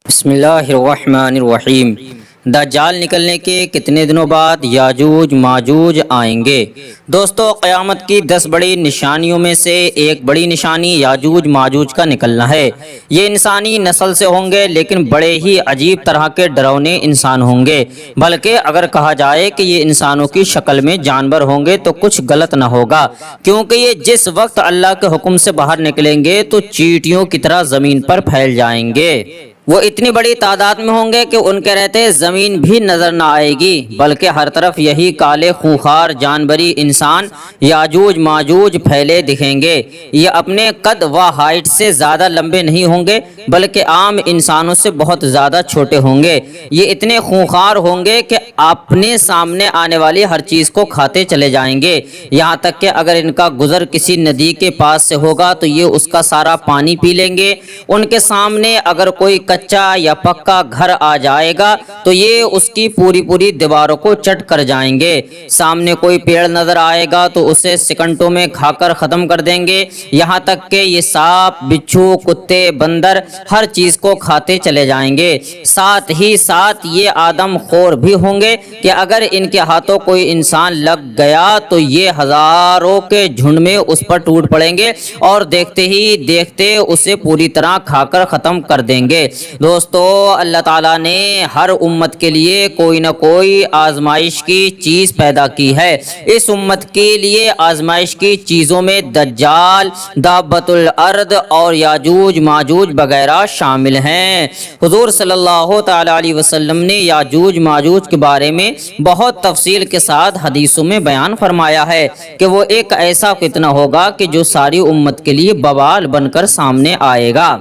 بسم اللہ الرحمن الرحیم۔ دجال نکلنے کے کتنے دنوں بعد یاجوج ماجوج آئیں گے؟ دوستو، قیامت کی 10 بڑی نشانیوں میں سے ایک بڑی نشانی یاجوج ماجوج کا نکلنا ہے۔ یہ انسانی نسل سے ہوں گے، لیکن بڑے ہی عجیب طرح کے ڈراؤنے انسان ہوں گے۔ بلکہ اگر کہا جائے کہ یہ انسانوں کی شکل میں جانور ہوں گے تو کچھ غلط نہ ہوگا، کیونکہ یہ جس وقت اللہ کے حکم سے باہر نکلیں گے تو چیونٹیوں کی طرح زمین پر پھیل جائیں گے۔ وہ اتنی بڑی تعداد میں ہوں گے کہ ان کے رہتے زمین بھی نظر نہ آئے گی، بلکہ ہر طرف یہی کالے خونخوار جانوری انسان یاجوج ماجوج پھیلے دکھیں گے۔ یہ اپنے قد و ہائٹ سے زیادہ لمبے نہیں ہوں گے، بلکہ عام انسانوں سے بہت زیادہ چھوٹے ہوں گے۔ یہ اتنے خونخوار ہوں گے کہ اپنے سامنے آنے والی ہر چیز کو کھاتے چلے جائیں گے، یہاں تک کہ اگر ان کا گزر کسی ندی کے پاس سے ہوگا تو یہ اس کا سارا پانی پی لیں گے۔ ان کے سامنے اگر کوئی کچا یا پکا گھر آ جائے گا تو یہ اس کی پوری دیواروں کو چٹ کر جائیں گے۔ سامنے کوئی پیڑ نظر آئے گا تو اسے سیکنڈوں میں کھا کر ختم کر دیں گے، یہاں تک کہ یہ سانپ، بچھو، کتے، بندر ہر چیز کو کھاتے چلے جائیں گے۔ ساتھ ہی ساتھ یہ آدم خور بھی ہوں گے کہ اگر ان کے ہاتھوں کوئی انسان لگ گیا تو یہ ہزاروں کے جھنڈ میں اس پر ٹوٹ پڑیں گے اور دیکھتے ہی دیکھتے اسے پوری طرح کھا کر ختم کر دیں گے۔ دوستو، اللہ تعالیٰ نے ہر امت کے لیے کوئی نہ کوئی آزمائش کی چیز پیدا کی ہے۔ اس امت کے لیے آزمائش کی چیزوں میں دجال، دابۃ الارض اور یاجوج ماجوج وغیرہ شامل ہیں۔ حضور صلی اللہ تعالی علیہ وسلم نے یاجوج ماجوج کے بارے میں بہت تفصیل کے ساتھ حدیثوں میں بیان فرمایا ہے کہ وہ ایک ایسا فتنہ ہوگا کہ جو ساری امت کے لیے بوال بن کر سامنے آئے گا۔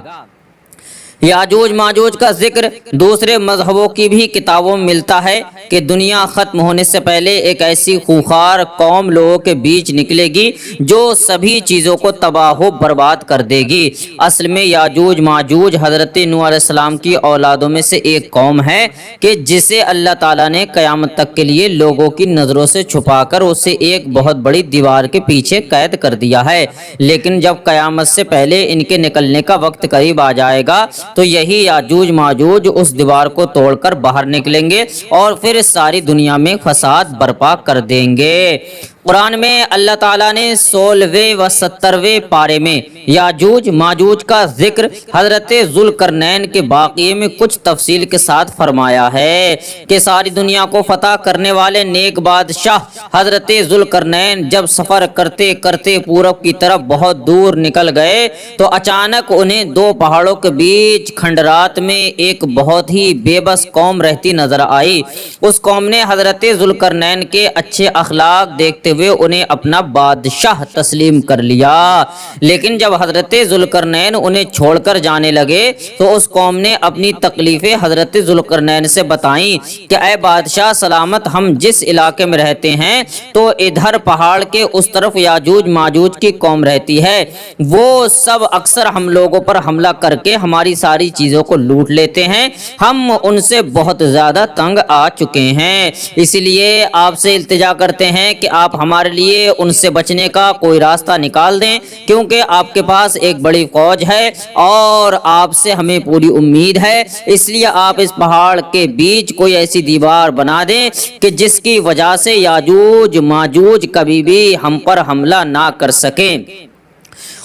یاجوج ماجوج کا ذکر دوسرے مذہبوں کی بھی کتابوں میں ملتا ہے کہ دنیا ختم ہونے سے پہلے ایک ایسی خونخوار قوم لوگوں کے بیچ نکلے گی جو سبھی چیزوں کو تباہ و برباد کر دے گی۔ اصل میں یاجوج ماجوج حضرت نوح علیہ السلام کی اولادوں میں سے ایک قوم ہے کہ جسے اللہ تعالیٰ نے قیامت تک کے لیے لوگوں کی نظروں سے چھپا کر اسے ایک بہت بڑی دیوار کے پیچھے قید کر دیا ہے۔ لیکن جب قیامت سے پہلے ان کے نکلنے کا وقت قریب آ جائے گا تو یہی یاجوج ماجوج اس دیوار کو توڑ کر باہر نکلیں گے اور پھر ساری دنیا میں فساد برپا کر دیں گے۔ قرآن میں اللہ تعالیٰ نے 16ویں و 17ویں پارے میں یاجوج ماجوج کا ذکر حضرت ذوالقرنین کے واقعے میں کچھ تفصیل کے ساتھ فرمایا ہے کہ ساری دنیا کو فتح کرنے والے نیک بادشاہ حضرت ذوالقرنین جب سفر کرتے کرتے پورب کی طرف بہت دور نکل گئے تو اچانک انہیں دو پہاڑوں کے بیچ کھنڈرات میں ایک بہت ہی بے بس قوم رہتی نظر آئی۔ اس قوم نے حضرت ذوالقرنین کے اچھے اخلاق دیکھتے ہوئے انہیں اپنا بادشاہ تسلیم کر لیا، لیکن جب حضرت ذوالقرنین انہیں چھوڑ کر جانے لگے تو اس قوم نے اپنی تکلیفیں حضرت ذوالقرنین سے بتائیں کہ اے بادشاہ سلامت، ہم جس علاقے میں رہتے ہیں تو ادھر پہاڑ کے اس طرف یاجوج ماجوج کی قوم رہتی ہے، وہ سب اکثر ہم لوگوں پر حملہ کر کے ہماری ساری چیزوں کو لوٹ لیتے ہیں، ہم ان سے بہت زیادہ تنگ آ چکے ہیں، اس لیے آپ سے التجا کرتے ہیں کہ آپ ہمارے لیے ان سے بچنے کا کوئی راستہ نکال دیں، کیونکہ آپ کے پاس ایک بڑی فوج ہے اور آپ سے ہمیں پوری امید ہے، اس لیے آپ اس پہاڑ کے بیچ کوئی ایسی دیوار بنا دیں کہ جس کی وجہ سے یاجوج ماجوج کبھی بھی ہم پر حملہ نہ کر سکیں۔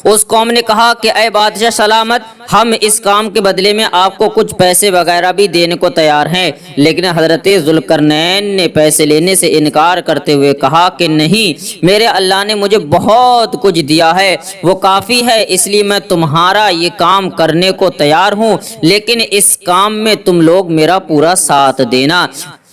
اس قوم نے کہا کہ اے بادشاہ سلامت، ہم اس کام کے بدلے میں آپ کو کچھ پیسے وغیرہ بھی دینے کو تیار ہیں، لیکن حضرت ذوالقرنین نے پیسے لینے سے انکار کرتے ہوئے کہا کہ نہیں، میرے اللہ نے مجھے بہت کچھ دیا ہے، وہ کافی ہے، اس لیے میں تمہارا یہ کام کرنے کو تیار ہوں، لیکن اس کام میں تم لوگ میرا پورا ساتھ دینا۔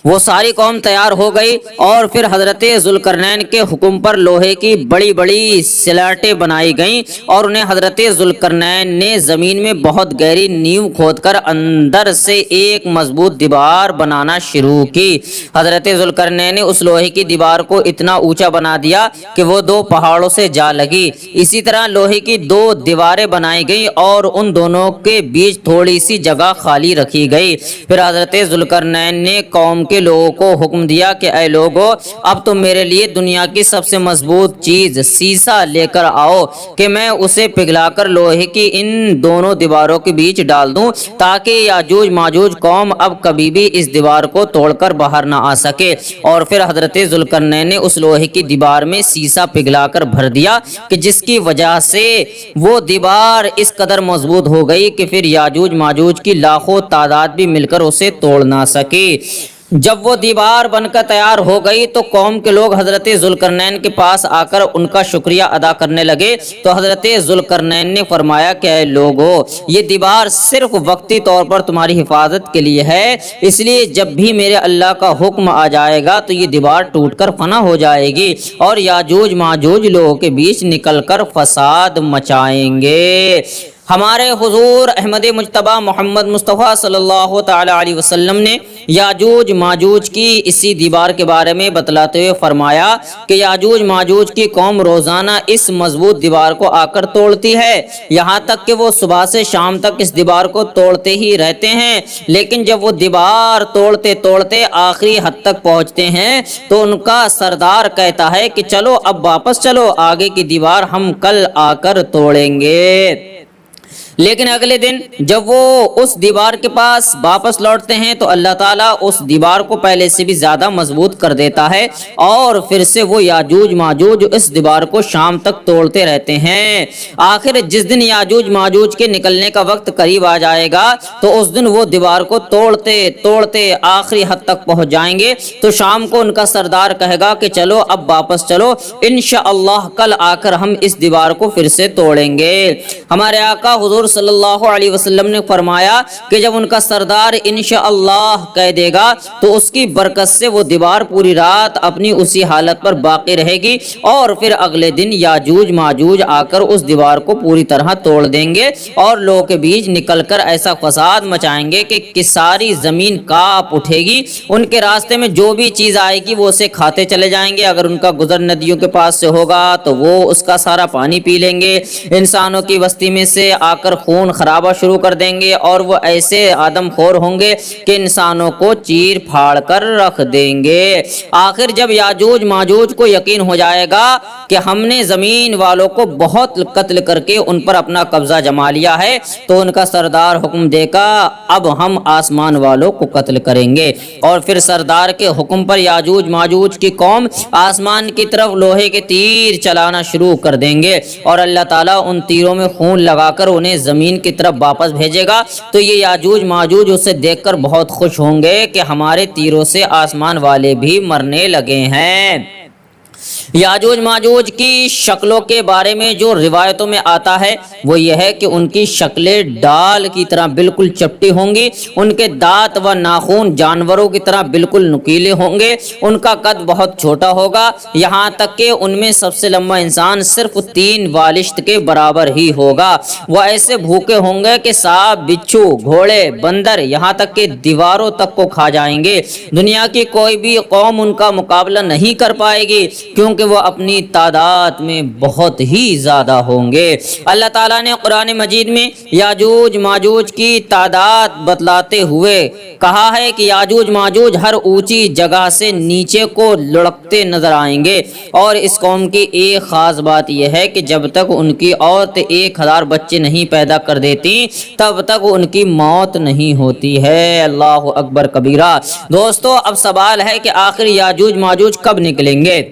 وہ ساری قوم تیار ہو گئی اور پھر حضرت ذوالقرنین کے حکم پر لوہے کی بڑی بڑی سلاٹیں بنائی گئیں اور انہیں حضرت ذوالقرنین نے زمین میں بہت گہری نیو کھود کر اندر سے ایک مضبوط دیوار بنانا شروع کی۔ حضرت ذوالقرنین نے اس لوہے کی دیوار کو اتنا اونچا بنا دیا کہ وہ دو پہاڑوں سے جا لگی۔ اسی طرح لوہے کی دو دیواریں بنائی گئیں اور ان دونوں کے بیچ تھوڑی سی جگہ خالی رکھی گئی۔ پھر حضرت ذوالقرنین نے قوم کے کے لوگوں کو حکم دیا کہ اے لوگو، اب تم میرے لیے دنیا کی سب سے مضبوط چیز سیسا لے کر آؤ کہ میں اسے پگھلا کر لوہے کی ان دونوں دیواروں کے بیچ ڈال دوں، تاکہ یاجوج ماجوج قوم اب کبھی بھی اس دیوار کو توڑ کر باہر نہ آ سکے۔ اور پھر حضرت ذوالقرنین نے اس لوہے کی دیوار میں سیسا پگھلا کر بھر دیا کہ جس کی وجہ سے وہ دیوار اس قدر مضبوط ہو گئی کہ پھر یاجوج ماجوج کی لاکھوں تعداد بھی مل کر اسے توڑ نہ سکے۔ جب وہ دیوار بن کر تیار ہو گئی تو قوم کے لوگ حضرت ذوالقرنین کے پاس آ کر ان کا شکریہ ادا کرنے لگے، تو حضرت ذوالقرنین نے فرمایا کہ اے لوگو، یہ دیوار صرف وقتی طور پر تمہاری حفاظت کے لیے ہے، اس لیے جب بھی میرے اللہ کا حکم آ جائے گا تو یہ دیوار ٹوٹ کر فنا ہو جائے گی اور یاجوج ماجوج لوگوں کے بیچ نکل کر فساد مچائیں گے۔ ہمارے حضور احمد مجتبی محمد مصطفیٰ صلی اللہ تعالی علیہ وسلم نے یاجوج ماجوج کی اسی دیوار کے بارے میں بتلاتے ہوئے فرمایا کہ یاجوج ماجوج کی قوم روزانہ اس مضبوط دیوار کو آ کر توڑتی ہے، یہاں تک کہ وہ صبح سے شام تک اس دیوار کو توڑتے ہی رہتے ہیں، لیکن جب وہ دیوار توڑتے توڑتے آخری حد تک پہنچتے ہیں تو ان کا سردار کہتا ہے کہ چلو اب واپس چلو، آگے کی دیوار ہم کل آ کر توڑیں گے۔ لیکن اگلے دن جب وہ اس دیوار کے پاس واپس لوٹتے ہیں تو اللہ تعالیٰ اس دیوار کو پہلے سے بھی زیادہ مضبوط کر دیتا ہے اور پھر سے وہ یاجوج ماجوج اس دیوار کو شام تک توڑتے رہتے ہیں۔ آخر جس دن یاجوج ماجوج کے نکلنے کا وقت قریب آ جائے گا تو اس دن وہ دیوار کو توڑتے توڑتے آخری حد تک پہنچ جائیں گے، تو شام کو ان کا سردار کہے گا کہ چلو اب واپس چلو، انشاءاللہ کل آ کر ہم اس دیوار کو پھر سے توڑیں گے۔ ہمارے آقا حضور صلی اللہ علیہ وسلم نے فرمایا کہ جب ان کا سردار انشاءاللہ کہہ دے گا تو اس کی برکت سے وہ دیوار پوری رات اپنی اسی حالت پر باقی رہے گی اور پھر اگلے دن یاجوج ماجوج آ کر اس دیوار کو پوری طرح توڑ دیں گے اور لوگوں کے بیچ نکل کر ایسا فساد مچائیں گے کہ ساری زمین کانپ اٹھے گی۔ ان کے راستے میں جو بھی چیز آئے گی وہ اسے کھاتے چلے جائیں گے، اگر ان کا گزر ندیوں کے پاس سے ہوگا تو وہ اس کا سارا پانی پی لیں گے، انسانوں کی بستی میں سے آ کر خون خرابہ شروع کر دیں گے اور وہ ایسے آدم خور ہوں گے کہ انسانوں کو چیر پھاڑ کر رکھ دیں گے۔ آخر جب یاجوج ماجوج کو یقین ہو جائے گا کہ ہم نے زمین والوں کو بہت قتل کر کے ان پر اپنا قبضہ جما لیا ہے تو ان کا سردار حکم دے گا اب ہم آسمان والوں کو قتل کریں گے، اور پھر سردار کے حکم پر یاجوج ماجوج کی قوم آسمان کی طرف لوہے کے تیر چلانا شروع کر دیں گے اور اللہ تعالیٰ ان تیروں میں خون لگا کر انہیں زمین کی طرف واپس بھیجے گا، تو یہ یاجوج ماجوج اسے دیکھ کر بہت خوش ہوں گے کہ ہمارے تیروں سے آسمان والے بھی مرنے لگے ہیں۔ یاجوج ماجوج کی شکلوں کے بارے میں جو روایتوں میں آتا ہے وہ یہ ہے کہ ان کی شکلیں ڈال کی طرح بالکل چپٹی ہوں گی، ان کے دانت و ناخن جانوروں کی طرح بالکل نکیلے ہوں گے، ان کا قد بہت چھوٹا ہوگا، یہاں تک کہ ان میں سب سے لمبا انسان صرف 3 بالشت کے برابر ہی ہوگا۔ وہ ایسے بھوکے ہوں گے کہ سانپ، بچھو، گھوڑے، بندر، یہاں تک کہ دیواروں تک کو کھا جائیں گے۔ دنیا کی کوئی بھی قوم ان کا مقابلہ نہیں کر پائے گی کیونکہ وہ اپنی تعداد میں بہت ہی زیادہ ہوں گے۔ اللہ تعالیٰ نے قرآن مجید میں یاجوج ماجوج کی تعداد بتلاتے ہوئے کہا ہے کہ یاجوج ماجوج ہر اونچی جگہ سے نیچے کو لڑکتے نظر آئیں گے، اور اس قوم کی ایک خاص بات یہ ہے کہ جب تک ان کی عورت 1000 بچے نہیں پیدا کر دیتی تب تک ان کی موت نہیں ہوتی ہے۔ اللہ اکبر کبیرہ۔ دوستو اب سوال ہے کہ آخر یاجوج ماجوج کب نکلیں گے؟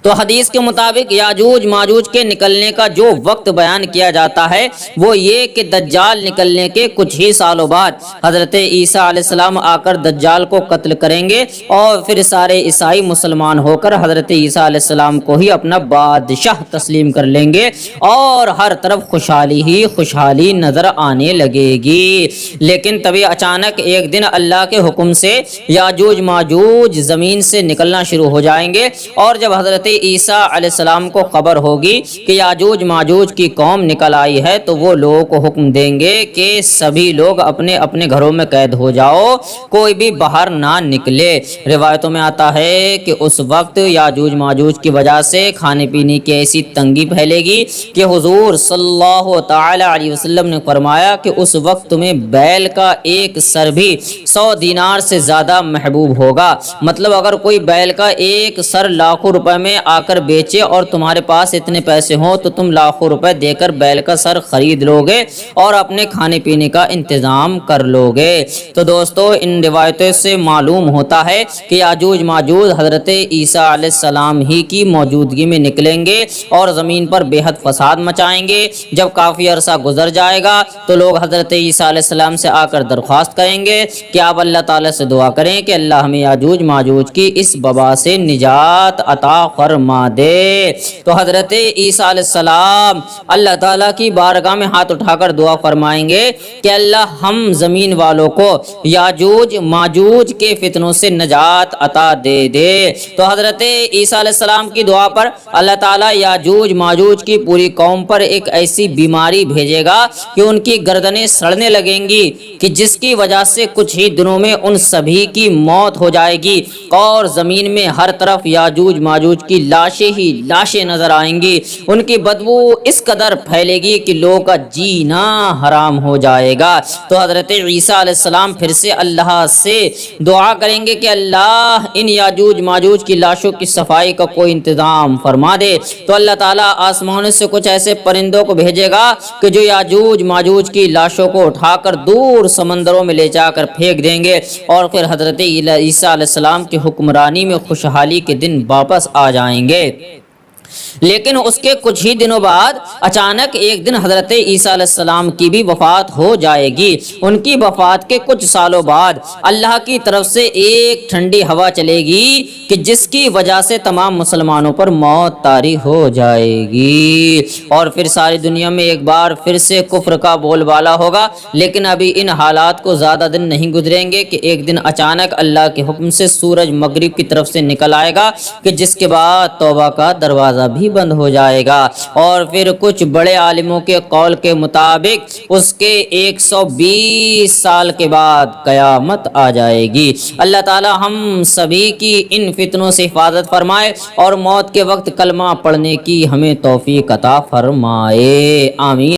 تو حدیث کے مطابق یاجوج ماجوج کے نکلنے کا جو وقت بیان کیا جاتا ہے وہ یہ کہ دجال نکلنے کے کچھ ہی سالوں بعد حضرت عیسیٰ علیہ السلام آ کر دجال کو قتل کریں گے اور پھر سارے عیسائی مسلمان ہو کر حضرت عیسیٰ علیہ السلام کو ہی اپنا بادشاہ تسلیم کر لیں گے اور ہر طرف خوشحالی ہی خوشحالی نظر آنے لگے گی۔ لیکن تبھی اچانک ایک دن اللہ کے حکم سے یاجوج ماجوج زمین سے نکلنا شروع ہو جائیں گے، اور جب حضرت عیسیٰ علیہ السلام کو خبر ہوگی کہ یاجوج ماجوج کی قوم نکل آئی ہے تو وہ لوگوں کو حکم دیں گے کہ سبھی لوگ اپنے اپنے گھروں میں قید ہو جاؤ، کوئی بھی باہر نہ نکلے۔ روایتوں میں آتا ہے کہ اس وقت یاجوج ماجوج کی وجہ سے کھانے پینے کی ایسی تنگی پھیلے گی کہ حضور صلی اللہ تعالی علیہ وسلم نے فرمایا کہ اس وقت تمہیں بیل کا ایک سر بھی 100 دینار سے زیادہ محبوب ہوگا۔ مطلب اگر کوئی بیل کا ایک سر لاکھوں روپے میں آ کر بیچے اور تمہارے پاس اتنے پیسے ہوں تو تم لاکھوں روپے دے کر بیل کا سر خرید لو گے اور اپنے کھانے پینے کا انتظام کر لو گے۔ تو دوستو ان روایتوں سے معلوم ہوتا ہے کہ یاجوج ماجوج حضرت عیسیٰ علیہ السلام ہی کی موجودگی میں نکلیں گے اور زمین پر بے حد فساد مچائیں گے۔ جب کافی عرصہ گزر جائے گا تو لوگ حضرت عیسیٰ علیہ السلام سے آ کر درخواست کریں گے کہ آپ اللہ تعالیٰ سے دعا کریں کہ اللہ ہمیں یاجوج ماجوج کی اس وبا سے نجات عطا فرما دے۔ تو حضرت عیسیٰ علیہ السلام اللہ تعالیٰ کی بارگاہ میں ہاتھ اٹھا کر دعا فرمائیں گے کہ اللہ ہم زمین والوں کو یاجوج ماجوج کے فتنوں سے نجات عطا دے دے۔ تو حضرت عیسیٰ علیہ السلام کی دعا پر اللہ تعالیٰ یاجوج ماجوج کی پوری قوم پر ایک ایسی بیماری بھیجے گا کہ ان کی گردنیں سڑنے لگیں گی کہ جس کی وجہ سے کچھ ہی دنوں میں ان سبھی کی موت ہو جائے گی اور زمین میں ہر طرف یاجوج ماجوج کی لاشیں ہی لاشیں نظر آئیں گی۔ ان کی بدبو اس قدر پھیلے گی کہ لوگوں کا جینا حرام ہو جائے گا۔ تو حضرت عیسیٰ علیہ السلام پھر سے اللہ سے دعا کریں گے کہ اللہ ان یاجوج ماجوج کی لاشوں کی صفائی کا کوئی انتظام فرما دے۔ تو اللہ تعالیٰ آسمانوں سے کچھ ایسے پرندوں کو بھیجے گا کہ جو یاجوج ماجوج کی لاشوں کو اٹھا کر دور سمندروں میں لے جا کر پھینک دیں گے اور پھر حضرت عیسیٰ علیہ السلام کی حکمرانی میں خوشحالی کے دن واپس آ جائیں گے۔ لیکن اس کے کچھ ہی دنوں بعد اچانک ایک دن حضرت عیسیٰ علیہ السلام کی بھی وفات ہو جائے گی۔ ان کی وفات کے کچھ سالوں بعد اللہ کی طرف سے ایک ٹھنڈی ہوا چلے گی کہ جس کی وجہ سے تمام مسلمانوں پر موت طاری ہو جائے گی اور پھر ساری دنیا میں ایک بار پھر سے کفر کا بول بالا ہوگا۔ لیکن ابھی ان حالات کو زیادہ دن نہیں گزریں گے کہ ایک دن اچانک اللہ کے حکم سے سورج مغرب کی طرف سے نکل آئے گا کہ جس کے بعد توبہ کا دروازہ بھی بند ہو جائے گا اور پھر کچھ بڑے عالموں کے قول کے مطابق اس کے 120 سال کے بعد قیامت آ جائے گی۔ اللہ تعالی ہم سبھی کی ان فتنوں سے حفاظت فرمائے اور موت کے وقت کلمہ پڑھنے کی ہمیں توفیق عطا فرمائے، آمین۔